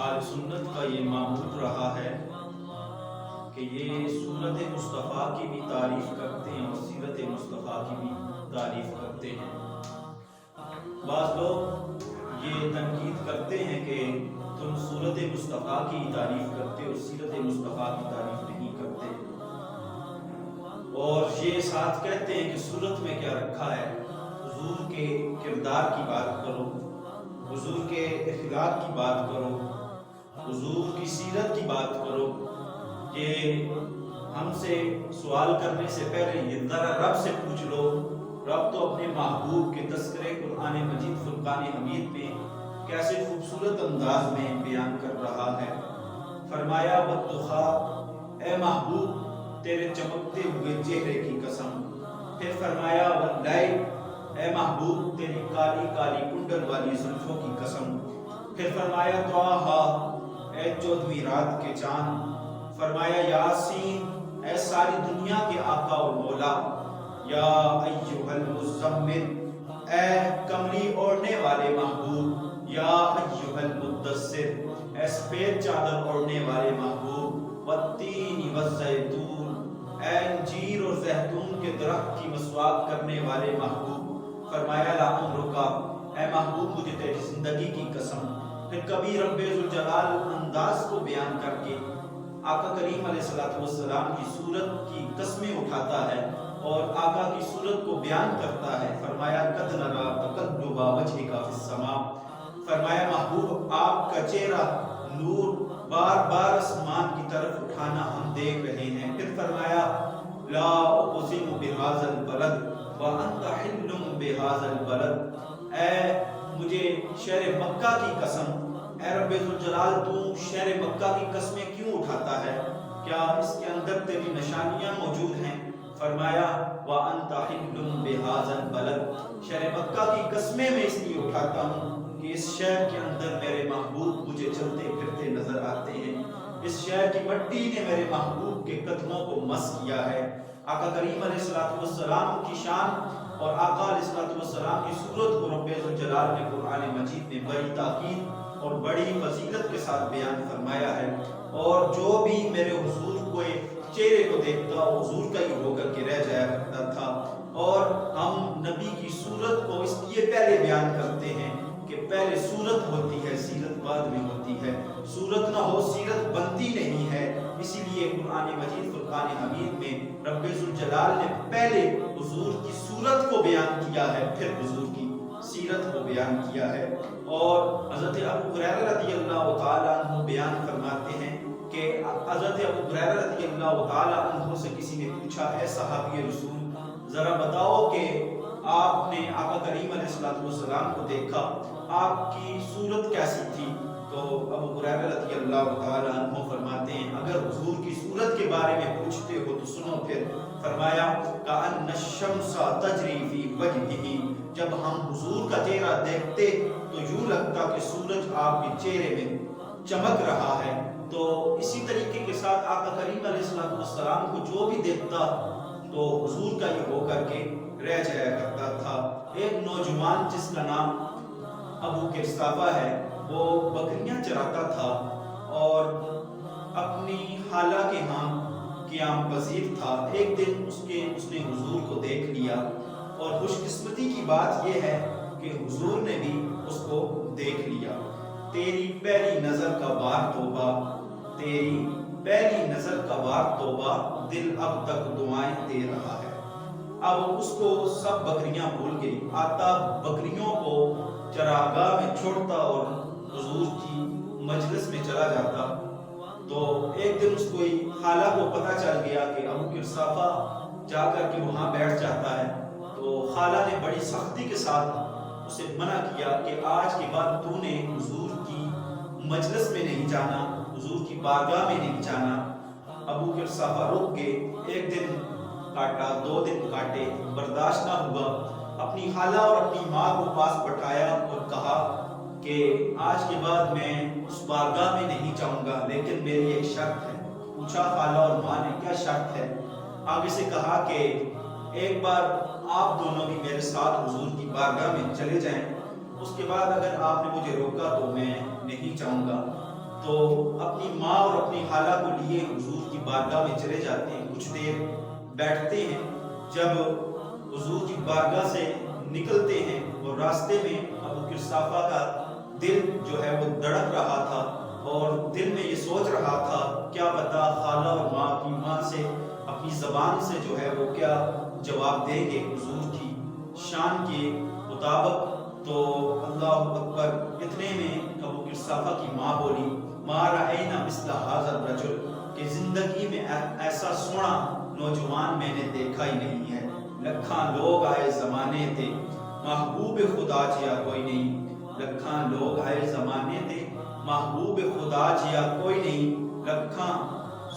آل سنت کا یہ معمول رہا ہے کہ یہ سورت مصطفیٰ کی بھی تعریف کرتے ہیں اور سیرت مصطفیٰ کی بھی تعریف کرتے ہیں۔ بعض لوگ یہ تنقید کرتے ہیں کہ تم سورت مصطفیٰ کی تعریف کرتے اور سیرت مصطفیٰ کی تعریف نہیں کرتے، اور یہ ساتھ کہتے ہیں کہ سورت میں کیا رکھا ہے، حضور کے کردار کی بات کرو، حضور کے اخلاق کی بات کرو، حضور کی سیرت کی بات کرو۔ یہ ہم سے سوال کرنے سے پہلے یہ ذرا رب سے پوچھ لو، رب تو اپنے محبوب کے تذکرے قرآن مجید فرقان حمید میں کیسے خوبصورت انداز میں بیان کر رہا ہے۔ فرمایا والضحیٰ، اے محبوب تیرے چمکتے ہوئے چہرے کی قسم۔ پھر فرمایا واللیل، اے محبوب تیری کالی کالی کنڈل والی زلفوں کی قسم۔ پھر فرمایا طٰہٰ، اے 14ویں رات کے چاند۔ فرمایا یاسین، اے ساری دنیا کے آقا اور مولا۔ یا ایھا المزمل، اے کملی اوڑھنے والے محبوب۔ یا ایھا المدثر، اے سفید چادر اوڑھنے والے محبوب۔ والتین والزیتون، اے انجیر اور زیتون کے درخت کی مسواک کرنے والے محبوب۔ فرمایا لعمرک، اے محبوب مجھے تیری زندگی کی قسم۔ پھر کبھی رب ذوالجلال انداز کو بیان کر کے آقا کریم علیہ السلام کی صورت کی قسمیں اٹھاتا ہے اور آقا کی صورت کو بیان کرتا ہے۔ فرمایا قد نری تقلب وجہک فی السماء، فرمایا محبوب آپ کا چہرہ نور بار بار آسمان کی طرف اٹھانا ہم دیکھ رہے ہیں۔ پھر فرمایا لا اقسم بہذا البلد وانت حل بہذا البلد، اے مجھے شہر مکہ کی قسم، اے رب ذوالجلال تو شہر مکہ کی قسمیں کیوں اٹھاتا ہے؟ کیا اس کے اندر تیری نشانیاں موجود ہیں؟ فرمایا وَأَنْتَ حِلٌّ بِهَذَا الْبَلَدِ، شہر مکہ کی قسمیں میں اس لیے اٹھاتا ہوں کہ اس شہر کے اندر میرے محبوب مجھے چلتے پھرتے نظر آتے ہیں، اس شہر کی مٹی نے میرے محبوب کے قدموں کو مس کیا ہے۔ آقا کریم علیہ السلام کی شان اور آقا علیہ السلام کی صورت کو رب ذوالجلال نے قرآن مجید میں بڑی تاکید اور بڑی فضیلت کے ساتھ بیان فرمایا ہے، اور جو بھی میرے حضور کو چہرے کو دیکھتا وہ حضور کا ہی ہو کر کے رہ جایا کرتا تھا۔ اور ہم نبی کی صورت کو اس لیے پہلے بیان کرتے ہیں کہ پہلے صورت ہوتی ہے، سیرت بعد میں ہوتی ہے۔ صورت نہ ہو سیرت بنتی نہیں ہے، اسی لیے قرآن مجید فرقان حمید میں رب ذوالجلال نے پہلے حضور کی صورت کو بیان کیا ہے، پھر حضور کی سیرت کو بیان کیا ہے۔ اور حضرت ابو ہریرہ رضی اللہ تعالیٰ عنہ بیان فرماتے ہیں کہ حضرت ابو ہریرہ رضی اللہ تعالیٰ عنہ سے کسی نے پوچھا، اے صحابی رسول ذرا بتاؤ کہ آپ نے آقا کریم علیہ السلام کو دیکھا، آپ کی صورت کیسی تھی؟ تو ابو ہریرہ رضی اللہ تعالیٰ عنہ فرماتے ہیں اگر حضور کی صورت کے بارے میں پوچھتے ہو تو سنو پھر۔ فرمایا کأن الشمس تجری فی وجہہ، جب ہم حضور کا چہرہ دیکھتے تو یوں لگتا کہ سورج آپ کے چہرے میں چمک رہا ہے۔ تو اسی طریقے کے ساتھ آقا کریم علیہ السلام کو جو بھی دیکھتا تو حضور کا ہی ہو کر کے رہ جایا کرتا تھا۔ ایک نوجوان جس کا نام ابو قرصافہ ہے، وہ بکریاں چراتا تھا اور اپنی خالہ کے ہاں قیام پذیر تھا۔ ایک دن اس نے حضور کو دیکھ لیا، اور خوش قسمتی کی بات یہ ہے کہ حضور نے بھی اس کو دیکھ لیا۔ تیری پہلی نظر کا بار توبہ، تیری پہلی نظر کا بار توبہ، دل اب تک دعائیں دے رہا ہے۔ اب اس کو سب بکریاں بھول گئی، آتا بکریوں کو چراگاہ میں چھوڑتا اور حضور کی مجلس میں چلا جاتا۔ تو ایک دن اس کو خالہ کو پتہ چل گیا کہ ابو قرصافہ جا کر کے وہاں بیٹھ جاتا ہے، تو خالہ نے بڑی سختی کے ساتھ اسے منع کیا کہ آج کے بعد تو نے حضور کی مجلس میں نہیں جانا، حضور کی بارگاہ میں نہیں جانا۔ ابو قرصافہ رک گئے، ایک دن کاٹا، 2 دن کاٹے، برداشت نہ ہوا، اپنی خالہ اور اپنی ماں کو پاس بٹھایا اور کہا کہ آج کے بعد میں اس بارگاہ میں نہیں جاؤں گا، لیکن میری ایک شرط ہے۔ پوچھا خالہ اور ماں نے کیا شرط ہے؟ آگے سے کہا کہ ایک بار آپ دونوں بھی میرے ساتھ حضور کی بارگاہ میں چلے جائیں، اس کے بعد اگر آپ نے مجھے روکا تو میں نہیں چاہوں گا، تو اپنی ماں اور اپنی خالہ کو لیے حضور کی بارگاہ میں چلے جاتے ہیں، کچھ دیر بیٹھتے ہیں۔ جب حضور کی بارگاہ سے نکلتے ہیں اور راستے میں ابو قحافہ کا دل جو ہے وہ دھڑک رہا تھا اور دل میں یہ سوچ رہا تھا کیا پتا خالہ اور ماں کی ماں سے اپنی زبان سے جو ہے وہ کیا جواب دیں گے حضور کی شان کے مطابق۔ تو اللہ اکبر، اتنے میں ابو قحافہ کی ماں بولی ما رأینا مثل ھذا الرجل، کہ زندگی میں ایسا سونا نوجوان میں نے دیکھا ہی نہیں ہے۔ لکھاں لوگ آئے زمانے تے محبوب خدا جیا کوئی نہیں، لکھاں لوگ آئے زمانے تے محبوب خدا جیا کوئی نہیں، لکھاں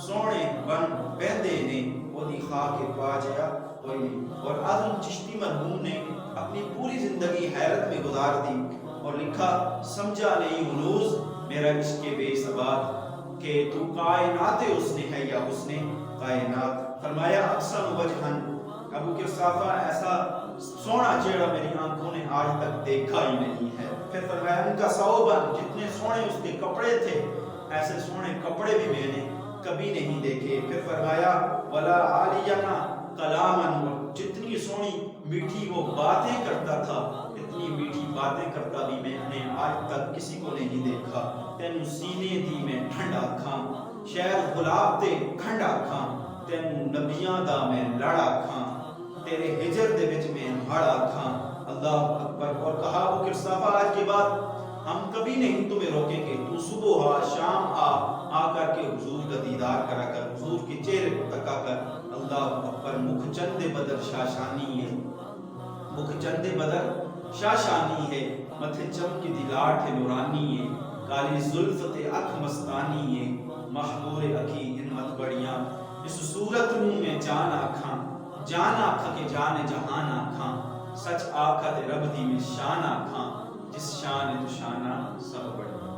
سونے بن بہندے نے وہی خاک پا جیا کوئی نہیں۔ اور اعظم چشتی مرحوم نے اپنی پوری زندگی حیرت میں گزار دی اور لکھا سمجھا نہیں ہنوز میرا عشق بے ثبات، کہ تو کائنات اس نے ہے یا اس نے کائنات۔ فرمایا احسن وجہن، ابو قحافہ ایسا سونا چہرہ میری آنکھوں نے آج تک دیکھا ہی نہیں ہے۔ پھر فرمایا ان کا ثوبن، جتنے سونے اس کے کپڑے تھے ایسے سونے کپڑے بھی میں نے کبھی نہیں دیکھے۔ پھر فرمایا ولا عالینا کلامن، جتنی سونی میٹھی وہ باتیں کرتا تھا اتنی میٹھی باتیں کرتا بھی میں نے آج تک کسی کو نہیں دیکھا۔ تینوں سینے دی میں ٹھنڈا کھاں، شہر گلاب تے کھنڈا کھاں، تینوں نبیاں دا میں لڑا کھاں، تیرے ہجر دے وچ میں ہڑا کھاں۔ اللہ اکبر۔ اور کہا ابو قحافہ آج کے بعد ہم کبھی نہیں تمہیں روکیں گے، تو صبح آ شام آ کر کے حضور کا دیدار کرا کر، حضور کے چہرے کو تکا کر۔ اللہ اکبر۔ مکھ چند بدر شاشانی ہے، مکھ چند بدر شاشانی ہے، متھے چمک دی لاٹھ نورانی ہے، کالی زلف تے اکھ مستانی ہے، محبور اکھی ہمت بڑیاں، اس صورت نوں میں جان آکھاں، جان آکھاں کہ جان جہان آکھاں، سچ آکھاں تے رب دی میں شان آکھاں، جس شان تو شانہ سب بڑی۔